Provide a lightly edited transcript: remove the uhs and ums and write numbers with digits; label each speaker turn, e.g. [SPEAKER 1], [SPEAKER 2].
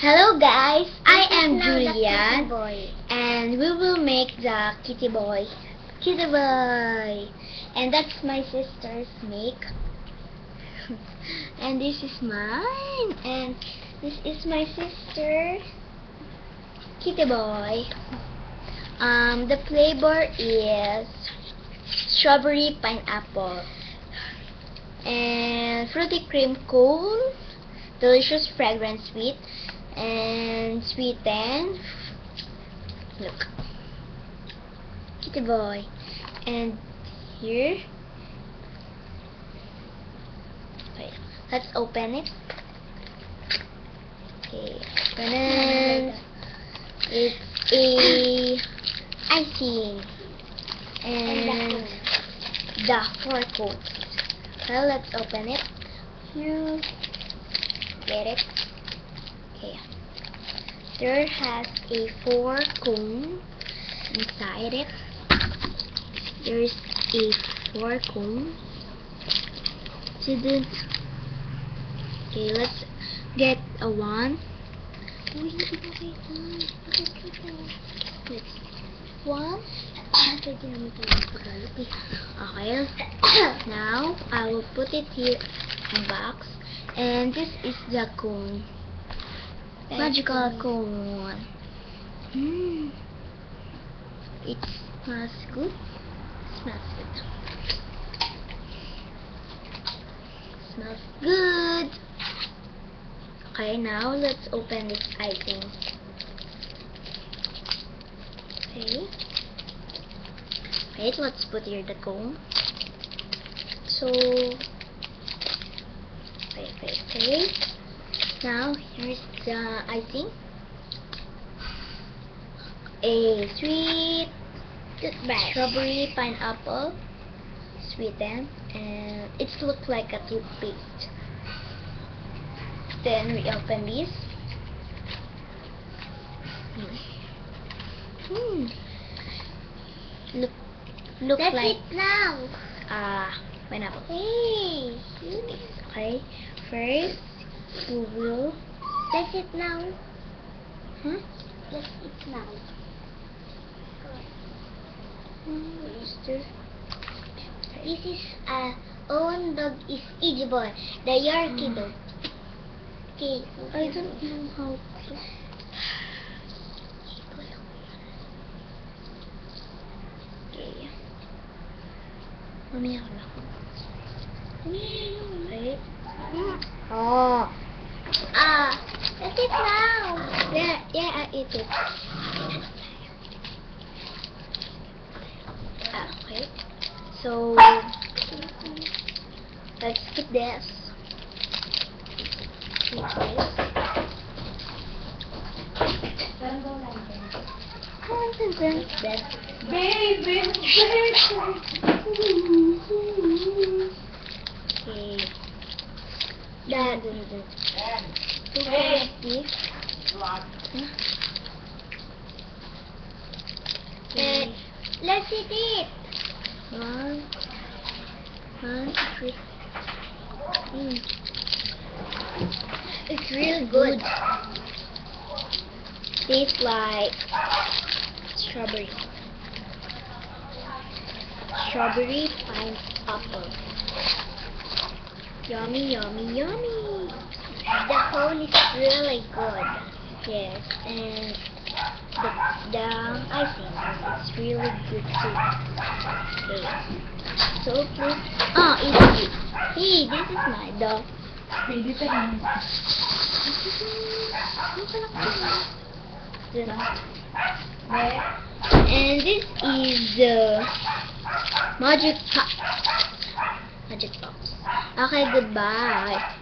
[SPEAKER 1] Hello guys, I am
[SPEAKER 2] Now the
[SPEAKER 1] Julian
[SPEAKER 2] kitty boy.
[SPEAKER 1] and we will make the kitty boy. Kitty boy. And that's my sister's make. And this is mine. And this is my sister. Kitty boy. The flavor is strawberry pineapple and fruity cream cone, delicious fragrant sweet and sweetened. Look, kitty boy. And here, okay, let's open it. Okay, and it's a icing and the 4 coats. Well, let's open it. You get it. Okay. There has a 4 cone inside it. There's a 4 cone. Okay, let's get a 1. Let's 1. Okay. Now I will put it here in the box. And this is the cone. Magical cone. It smells good. Smells good. Okay, now let's open this icing. Okay. Wait, let's put here the cone. So, okay. Now, here's the icing. A sweet strawberry pineapple, sweetened, and it looks like a toothpaste. Then we open this. Look
[SPEAKER 2] That's
[SPEAKER 1] like
[SPEAKER 2] it now.
[SPEAKER 1] pineapple.
[SPEAKER 2] Hey.
[SPEAKER 1] Okay, first we will.
[SPEAKER 2] That's it now.
[SPEAKER 1] Huh?
[SPEAKER 2] That's it now. This is own dog is Iggy Boy, the Yorkie dog. Okay.
[SPEAKER 1] I don't know how to. Okay. Mamaya ko lang. Okay. Oh.
[SPEAKER 2] That's it now.
[SPEAKER 1] Yeah, I eat it. Okay. So, let's skip this.
[SPEAKER 2] Baby.
[SPEAKER 1] Okay. Dad. Okay.
[SPEAKER 2] Let's eat it.
[SPEAKER 1] 1, 2, 3. It's really good. Tastes like strawberry. Strawberry pineapple. Yummy, yummy, yummy.
[SPEAKER 2] The cone is really good.
[SPEAKER 1] Yes, and the icing is really good too. Okay. So please. Oh, it's you. Hey, this is my dog. And this is the magic box. Okay, goodbye.